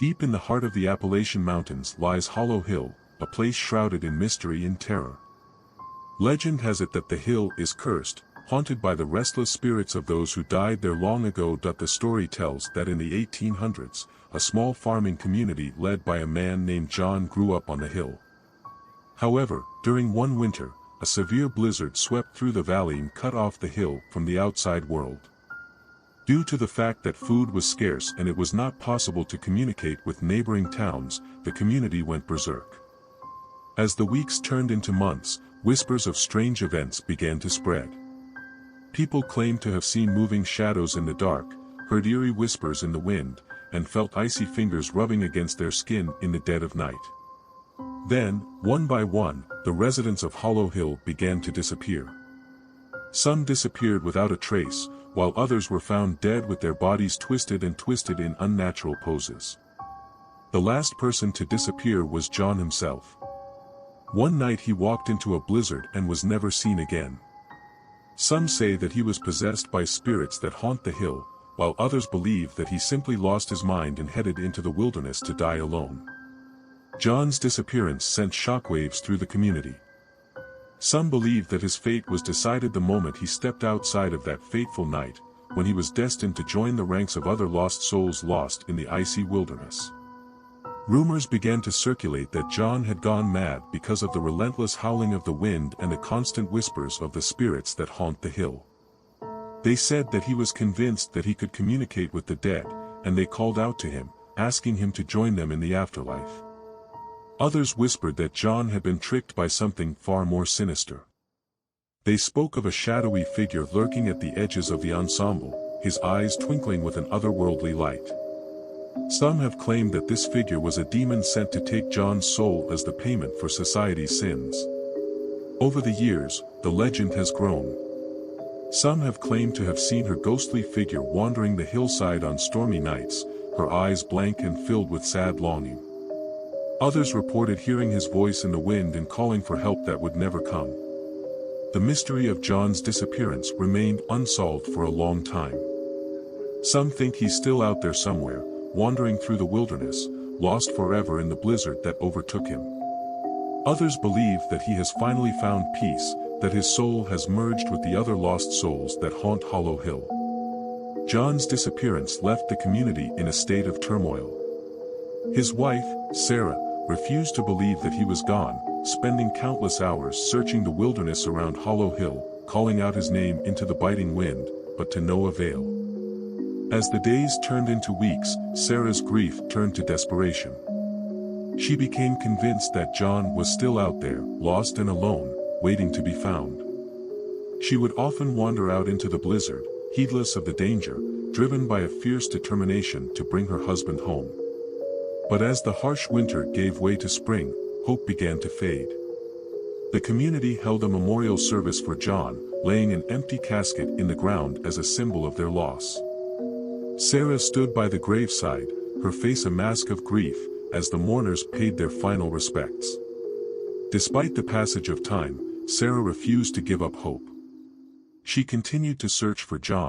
Deep in the heart of the Appalachian Mountains lies Hollow Hill, a place shrouded in mystery and terror. Legend has it that the hill is cursed, haunted by the restless spirits of those who died there long ago. The story tells that in the 1800s, a small farming community led by a man named John grew up on the hill. However, during one winter, a severe blizzard swept through the valley and cut off the hill from the outside world. Due to the fact that food was scarce and it was not possible to communicate with neighboring towns, the community went berserk. As the weeks turned into months, whispers of strange events began to spread. People claimed to have seen moving shadows in the dark, heard eerie whispers in the wind, and felt icy fingers rubbing against their skin in the dead of night. Then, one by one, the residents of Hollow Hill began to disappear. Some disappeared without a trace, while others were found dead with their bodies twisted in unnatural poses. The last person to disappear was John himself. One night he walked into a blizzard and was never seen again. Some say that he was possessed by spirits that haunt the hill, while others believe that he simply lost his mind and headed into the wilderness to die alone. John's disappearance sent shockwaves through the community. Some believe that his fate was decided the moment he stepped outside of that fateful night, when he was destined to join the ranks of other lost souls lost in the icy wilderness. Rumors began to circulate that John had gone mad because of the relentless howling of the wind and the constant whispers of the spirits that haunt the hill. They said that he was convinced that he could communicate with the dead, and they called out to him, asking him to join them in the afterlife. Others whispered that John had been tricked by something far more sinister. They spoke of a shadowy figure lurking at the edges of the ensemble, his eyes twinkling with an otherworldly light. Some have claimed that this figure was a demon sent to take John's soul as the payment for society's sins. Over the years, the legend has grown. Some have claimed to have seen her ghostly figure wandering the hillside on stormy nights, her eyes blank and filled with sad longing. Others reported hearing his voice in the wind and calling for help that would never come. The mystery of John's disappearance remained unsolved for a long time. Some think he's still out there somewhere, wandering through the wilderness, lost forever in the blizzard that overtook him. Others believe that he has finally found peace, that his soul has merged with the other lost souls that haunt Hollow Hill. John's disappearance left the community in a state of turmoil. His wife, Sarah, refused to believe that he was gone, spending countless hours searching the wilderness around Hollow Hill, calling out his name into the biting wind, but to no avail. As the days turned into weeks, Sarah's grief turned to desperation. She became convinced that John was still out there, lost and alone, waiting to be found. She would often wander out into the blizzard, heedless of the danger, driven by a fierce determination to bring her husband home. But as the harsh winter gave way to spring, hope began to fade. The community held a memorial service for John, laying an empty casket in the ground as a symbol of their loss. Sarah stood by the graveside, her face a mask of grief, as the mourners paid their final respects. Despite the passage of time, Sarah refused to give up hope. She continued to search for John.